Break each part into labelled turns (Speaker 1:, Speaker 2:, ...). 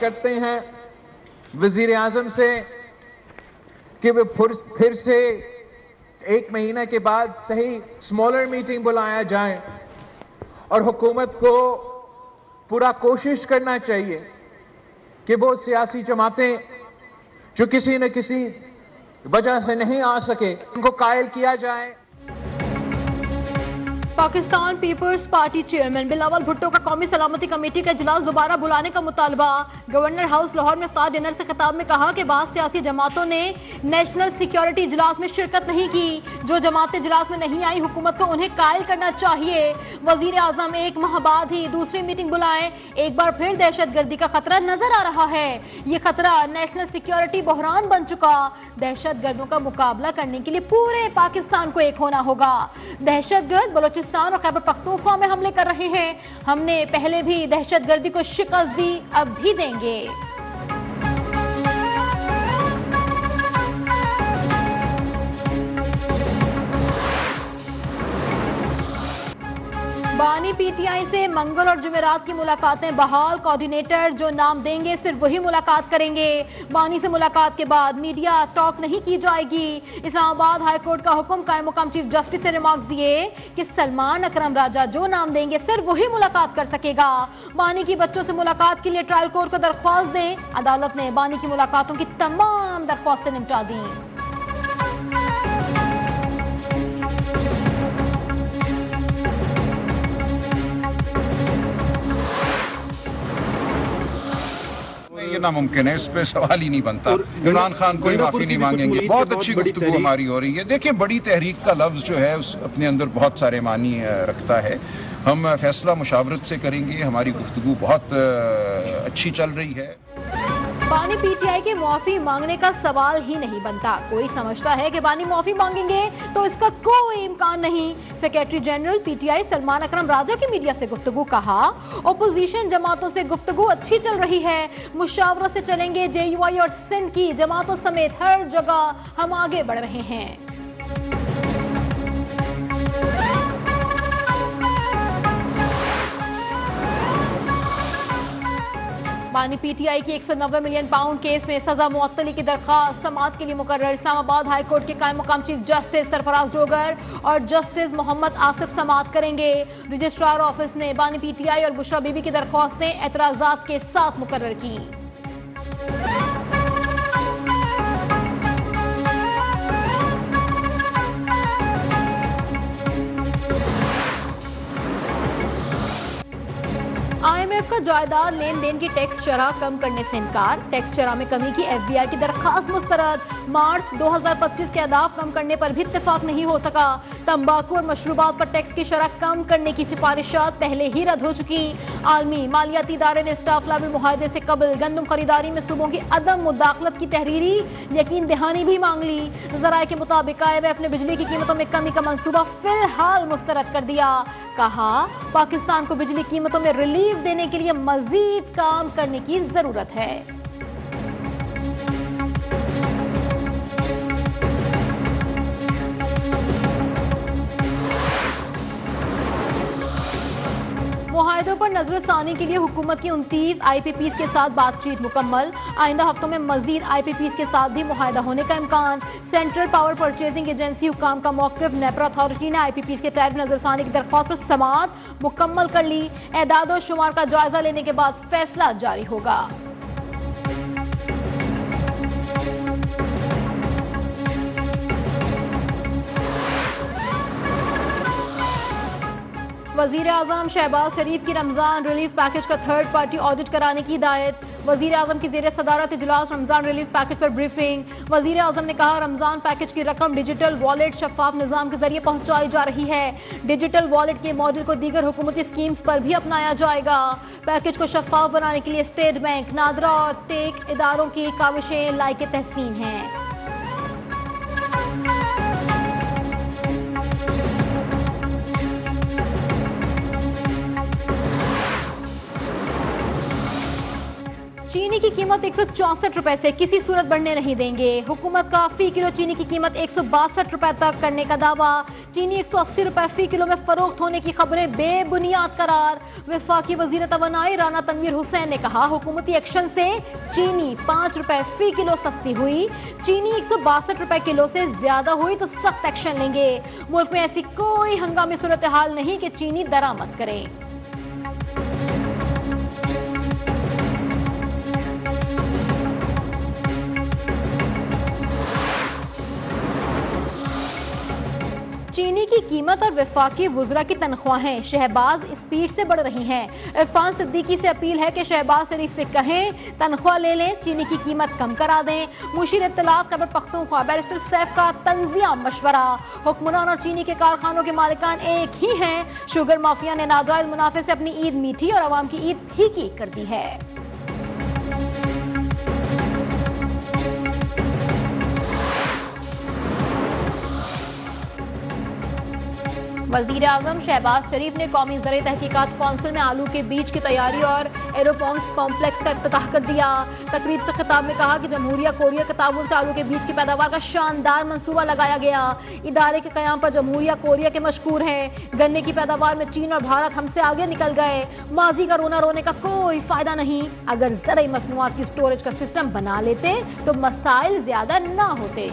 Speaker 1: करते हैं वजीर आजम से कि वे फिर से 1 महीने के बाद सही स्मॉलर मीटिंग बुलाया जाए और हुकूमत को पूरा कोशिश करना चाहिए कि वो सियासी जमातें जो किसी न किसी वजह से नहीं आ सके उनको कायल किया जाए।
Speaker 2: Pakistan peoples party chairman Bilawal Bhutto का कौमी सलामती कमेटी का इजलास दोबारा बुलाने का मुतालबा। गवर्नर हाउस लाहौर में इफ्तार डिनर से खिताब में कहा कि बाद सियासी जमातों ने नेशनल सिक्योरिटी इजलास में शिरकत नहीं की। जो जमातें इजलास में नहीं आई, हुकूमत को उन्हें कायल करना चाहिए। वजीर आजम 1 माह बाद ही दूसरी मीटिंग बुलाएं। एक बार फिर दहशतगर्दी का खतरा नजर आ रहा है। ये खतरा नेशनल सिक्योरिटी बहरान बन चुका। दहशतगर्दों का मुकाबला करने के लिए पूरे पाकिस्तान को एक होना होगा। दहशतगर्द बलोचिस्तान और खैबर पख्तूनख्वा में हमले कर रहे हैं। हमने पहले भी दहशतगर्दी को शिकस्त दी, अब भी देंगे। बानी पीटीआई से मंगल और जुमेरात की मुलाकातें बहाल। कोऑर्डिनेटर जो नाम देंगे सिर्फ वही मुलाकात करेंगे। बानी से मुलाकात के बाद मीडिया टॉक नहीं की जाएगी। इस्लामाबाद हाई कोर्ट का हुक्म। कायम मुकाम चीफ जस्टिस ने रिमार्क्स दिए कि सलमान अकरम राजा जो नाम देंगे सिर्फ वही मुलाकात कर सकेगा। बानी की बच्चों से मुलाकात के लिए ट्रायल कोर्ट को दरख्वास्त दें। अदालत ने बानी की मुलाकातों की तमाम दरख्वास्तें निपटा दी।
Speaker 3: ये नामुमकिन है, इस पे सवाल ही नहीं बनता। इमरान खान कोई माफी नहीं मांगेंगे। बहुत अच्छी गुफ्तगू हमारी हो रही है। देखिए, बड़ी तहरीक का लफ्ज जो है उस अपने अंदर बहुत सारे मानी रखता है। हम फैसला मुशावरत से करेंगे। हमारी गुफ्तगू बहुत अच्छी चल रही है।
Speaker 2: बानी पीटीआई के माफी मांगने का सवाल ही नहीं बनता। कोई समझता है कि बानी माफी मांगेंगे तो इसका कोई इम्कान नहीं। सेक्रेटरी जनरल पीटीआई सलमान अकरम राजा की मीडिया से गुफ्तगू। कहा, ओपोजिशन जमातों से गुफ्तगू अच्छी चल रही है। मुशावरत से चलेंगे। जेयूआई और सिंध की जमातों समेत हर जगह हम आगे बढ़ रहे हैं। बानी पीटीआई की 190 मिलियन पाउंड केस में सजा मुअत्तली की दरखास्त समाअत के लिए मुकर्रर। इस्लामाबाद हाई कोर्ट के कायम मुकाम चीफ जस्टिस सरफराज डोगर और जस्टिस मोहम्मद आसिफ समाअत करेंगे। रजिस्ट्रार ऑफिस ने बानी पीटीआई और बुशरा बीबी की दरख्वास्तें एतराजात के साथ मुकर्रर की। IMF का जायदाद लेन देन की टैक्स शरह कम करने से इनकार। टैक्स शरह में कमी की FBI की दरखास्त मुस्तरद। मार्च 2025 के अहदाफ कम करने पर भी इत्तेफाक नहीं हो सका। तंबाकू और मशरूबात पर टैक्स की शरह कम करने की सिफारिशात पहले ही रद्द हो चुकी। आलमी मालियाती इदारे ने स्टाफ लेवल मुआहदे से कबल गंदम खरीदारी में सूबों की अदम मुदाखलत की तहरीरी यकीन दहानी भी मांग ली। जराये के मुताबिक IMF ने बिजली की कीमतों में कमी का मंसूबा फिलहाल मुस्तरद कर दिया। कहा, पाकिस्तान को बिजली कीमतों में रिलीफ देने के लिए मजीद काम करने की जरूरत है। मुआहदों पर नजरसानी के लिए हुकूमत की 29 IPPs के साथ बातचीत मुकम्मल। आइंदा हफ्तों में मजीद IPPs के साथ भी मुआहदा होने का इम्कान। सेंट्रल पावर परचेजिंग एजेंसी हुकाम का मौक़िफ़। नेपरा अथॉरिटी ने IPPs के टैरिफ नजरसानी की दरख्वास्त पर समाअत मुकम्मल कर ली। एदाद और शुमार का जायजा लेने के बाद फैसला जारी होगा। वजीर आजम शहबाज शरीफ की रमजान रिलीफ पैकेज का थर्ड पार्टी ऑडिट कराने की हिदायत। वजीर आजम की जेर सदारत इजलास रमजान रिलीफ पैकेज पर ब्रीफिंग। वजीर आजम ने कहा, रमजान पैकेज की रकम डिजिटल वॉलेट शफाफ निजाम के जरिए पहुंचाई जा रही है। डिजिटल वॉलेट के मॉडल को दीगर हुकूमती स्कीम्स पर भी अपनाया जाएगा। पैकेज को शफाफ बनाने के लिए स्टेट बैंक, नादरा और टेक इदारों की काविशें लायक तहसीन हैं। चीनी की कीमत 164 रुपए से किसी सूरत बढ़ने नहीं देंगे। हुकूमत का फी किलो चीनी की कीमत 162 रुपए तक करने का दावा। चीनी 180 रुपए फी किलो में फरोख्त होने की खबरें बेबुनियाद करार। वफाकी वजीर तवानाई राना तनवीर हुसैन ने कहा, हुकूमती एक्शन से चीनी 5 रुपए फी किलो सस्ती हुई। चीनी 162 रुपए किलो से ज्यादा हुई तो सख्त एक्शन लेंगे। मुल्क में ऐसी कोई हंगामी सूरत हाल नहीं कि चीनी दरामद करें। चीनी की कीमत और वफाकी वुज़रा की तनख्वाहें शहबाज स्पीड से बढ़ रही हैं। इरफान सिद्दीकी से अपील है कि शहबाज शरीफ से कहें तनख्वाह ले लें, चीनी की कीमत कम करा दें। मुशीर इत्तलात खैबर पख्तूनख्वा बैरिस्टर सैफ का तंजिया मशवरा। हुक्मरान और चीनी के कारखानों के मालिकान एक ही हैं। शुगर माफिया ने नाजायज मुनाफे से अपनी ईद मीठी और आवाम की ईद फीकी कर दी है। वज़ीर आज़म शहबाज शरीफ ने कौमी ज़राई तहकीकात कौंसिल में आलू के बीज की तैयारी और एरोपॉन्स कॉम्प्लेक्स का इफ्तिताह कर दिया। तकरीब से खिताब में कहा कि जमहूरिया कोरिया के ताउन से आलू के बीज की पैदावार का शानदार मंसूबा लगाया गया। इदारे के क़याम पर जमहूरिया कोरिया के मशकूर हैं। गन्ने की पैदावार में चीन और भारत हमसे आगे निकल गए। माजी का रोना रोने का कोई फ़ायदा नहीं। अगर ज़राई मसनूआत की स्टोरेज का सिस्टम बना लेते तो मसाइल ज़्यादा ना होते।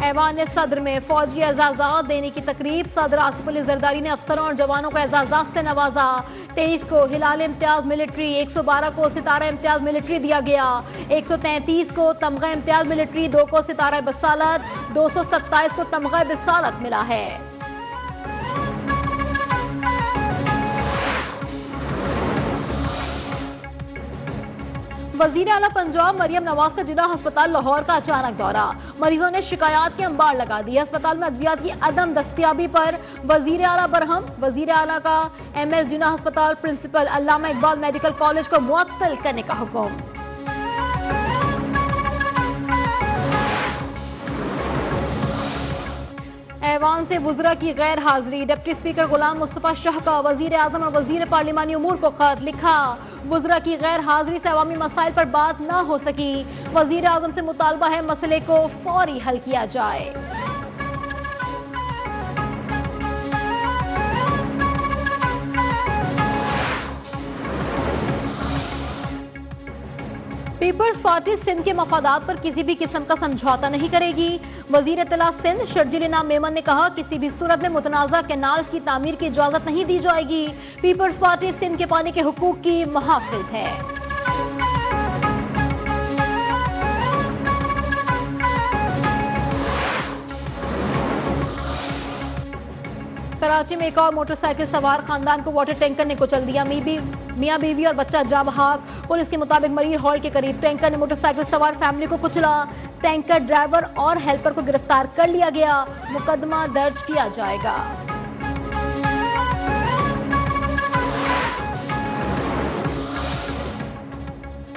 Speaker 2: ऐवान सदर में फौजी एजाज़ात देने की तकरीब। सदर आसिफ अली जरदारी ने अफसरों और जवानों को एजाज़ात से नवाजा। 23 को हिलाल इम्तियाज मिलिट्री, 112 को सितारा इम्तियाज मिलिट्री दिया गया। 133 को तमगा इम्तियाज मिलिट्री, 2 को सितारा बसालत, 227 को तमगा बसालत मिला है। वज़ीर आला पंजाब मरियम नवाज का जिला अस्पताल लाहौर का अचानक दौरा। मरीजों ने शिकायत के अंबार लगा दी। अस्पताल में अद्वियात की अदम दस्तियाबी पर वज़ीर आला बरहम। वज़ीर आला का MS जिना अस्पताल प्रिंसिपल अल्लामा इकबाल मेडिकल कॉलेज को मुअत्तल करने का हुक्म। ऐवान से वुज़रा की गैर हाजिरी। डिप्टी स्पीकर गुलाम मुस्तफ़ा शाह का वज़ीर आज़म और वज़ीर पार्लिमानी उमूर को खत लिखा। वुज़रा की गैर हाजिरी से अवामी मसाइल पर बात न हो सकी। वज़ीर आज़म से मुतालबा है मसले को फौरी हल किया जाए। पीपल्स पार्टी सिंध के मफादात पर किसी भी किस्म का समझौता नहीं करेगी। वजीर इत्तला सिंध शर्जील इनाम मेमन ने कहा, किसी भी सूरत में मुतनाज़ा कैनाल्स की तामीर की इजाजत नहीं दी जाएगी। पीपल्स पार्टी सिंध के पानी के हुकूक की मुहाफिज है। कराची में एक और मोटरसाइकिल सवार खानदान को वाटर टैंकर ने कुचल दिया। मियां बीवी और बच्चा जा बहाक। पुलिस के मुताबिक मरीर हॉल के करीब टैंकर ने मोटरसाइकिल सवार फैमिली को कुचला। टैंकर ड्राइवर और हेल्पर को गिरफ्तार कर लिया गया। मुकदमा दर्ज किया जाएगा।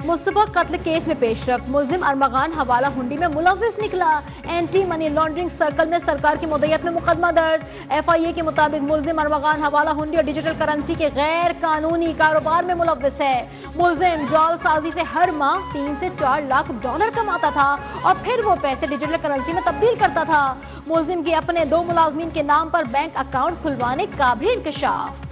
Speaker 2: मुस्तफा कत्ल केस में पेशरफ। मुलजिम अरमगान हवाला हुंडी में मुलविस निकला। एंटी मनी लॉन्ड्रिंग सर्कल में सरकार की मुद्दत में मुकदमा दर्ज। FIA के मुताबिक मुलजिम अरमगान हवाला हुंडी और डिजिटल करेंसी के गैर कानूनी कारोबार में मुलविस है। मुलजिम जालसाजी से हर माह 3 से 4 लाख डॉलर कमाता था और फिर वो पैसे डिजिटल करेंसी में तब्दील करता था। मुलजिम के अपने 2 मुलाजमीन के नाम पर बैंक अकाउंट खुलवाने का भी इंकशाफ।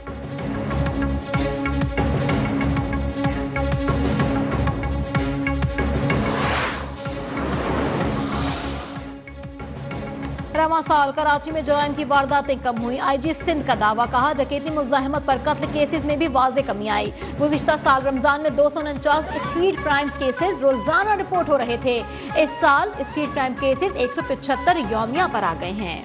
Speaker 2: रवां साल कराची में जराइम की वारदातें कम हुई। IG सिंध का दावा। कहा, डकैती मुज़ाहमत पर कत्ल केसेस में भी वाज़ेह कमी आई। गुज़िश्ता साल रमजान में 249 स्ट्रीट क्राइम्स केसेस रोजाना रिपोर्ट हो रहे थे। इस साल स्ट्रीट क्राइम केसेस 175 यौमिया पर आ गए हैं।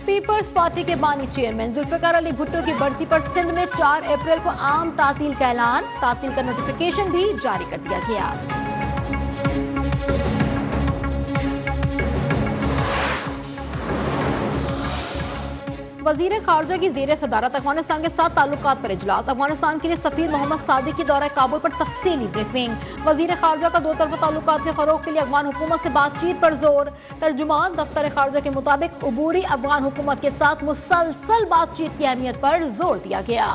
Speaker 2: पीपल्स पार्टी के बानी चेयरमैन जुल्फिकार अली भुट्टो की बरसी पर सिंध में 4 अप्रैल को आम तातील का ऐलान। तातील का नोटिफिकेशन भी जारी कर दिया गया। वजीर खारजा की जेर सदारत अफगानिस्तान के साथ ताल्लुकात पर इजलास। अफगानिस्तान के लिए सफीर मोहम्मद सादिक की दौरा काबुल पर तफसीली ब्रीफिंग। वजीर खारजा का दो तरफा ताल्लुकात के फरोग के लिए अफगान हुकूमत से बातचीत पर जोर। तर्जुमान दफ्तर खारजा के मुताबिक अबूरी अफगान हुकूमत के साथ मुसलसल बातचीत की अहमियत पर जोर दिया गया।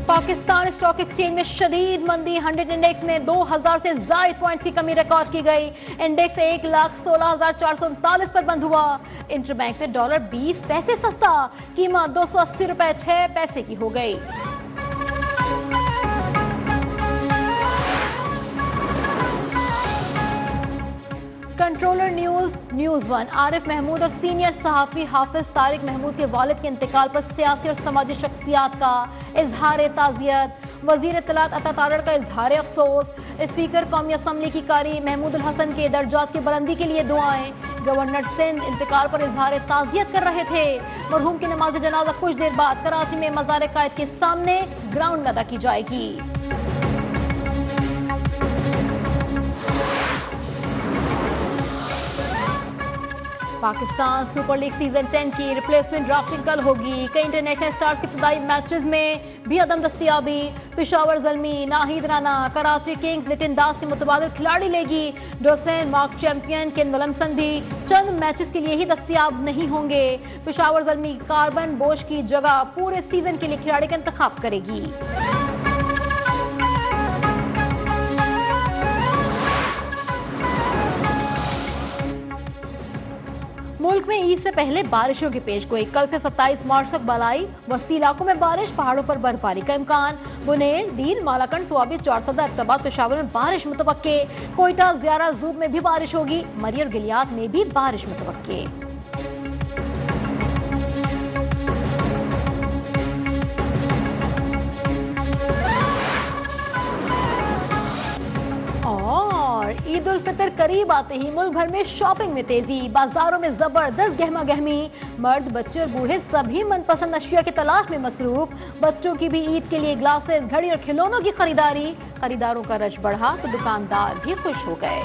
Speaker 2: पाकिस्तान स्टॉक एक्सचेंज में शदीद मंदी। 100 इंडेक्स में 2000 से जायद पॉइंट्स की कमी रिकॉर्ड की गई। इंडेक्स 1,16,439 पर बंद हुआ। इंटरबैंक में डॉलर 20 पैसे सस्ता, कीमत 280 रुपए 6 पैसे की हो गई। कंट्रोलर न्यूज़ 1 आरिफ महमूद और सीनियर सहाफ़ी हाफिज तारिक महमूद के वालिद के इंतकाल पर सियासी और समाजी शख्सियात का इजहार ताज़ियत। वज़ीर इत्तलात अता तारड़ का इजहार अफसोस। स्पीकर कौमी असम्बली की कारी महमूदुल हसन के दर्जात की बुलंदी के लिए दुआएं। गवर्नर सिंध इंतकाल पर इजहार ताज़ियत कर रहे थे। मरहूम की नमाज जनाजा कुछ देर बाद कराची में मज़ार कायद के सामने ग्राउंड में अदा की जाएगी। पाकिस्तान सुपर लीग सीजन 10 की रिप्लेसमेंट ड्राफ्टिंग कल होगी। कई इंटरनेशनल स्टार्स की इब्तदाई मैचेस में भी अदम दस्तियाबी। पेशावर ज़ल्मी, नाहिद राना, कराची किंग्स लिटिन दास के मुतबादिल खिलाड़ी लेगी। डोसेन मार्क चैंपियन केन विलियमसन भी चंद मैचेस के लिए ही दस्तियाब नहीं होंगे। पेशावर ज़ल्मी कार्बन बोश की जगह पूरे सीजन के लिए खिलाड़ी का इंतखाब करेगी। मुल्क में ईद से पहले बारिशों की पेशगोई। कल से 27 मार्च तक बलाई वसी इलाकों में बारिश, पहाड़ों पर बर्फबारी का इम्कान। बुनेर, दीन, मालाकंड, स्वाबी, चौरसदा, अब्ताबाद, पेशावर में बारिश मुतवक्के। कोयटा, ज़ियारा, ज़ूब में भी बारिश होगी। मरी और गिलियात में भी बारिश मुतवक्के। ईद उल फितर करीब आते ही मुल्क भर में शॉपिंग में तेजी। बाजारों में जबरदस्त गहमा गहमी। मर्द, बच्चे और बूढ़े सभी मनपसंद अशिया की तलाश में मसरूफ। बच्चों की भी ईद के लिए ग्लासेस, घड़ी और खिलौनों की खरीदारी। खरीदारों का रश बढ़ा तो दुकानदार भी खुश हो गए।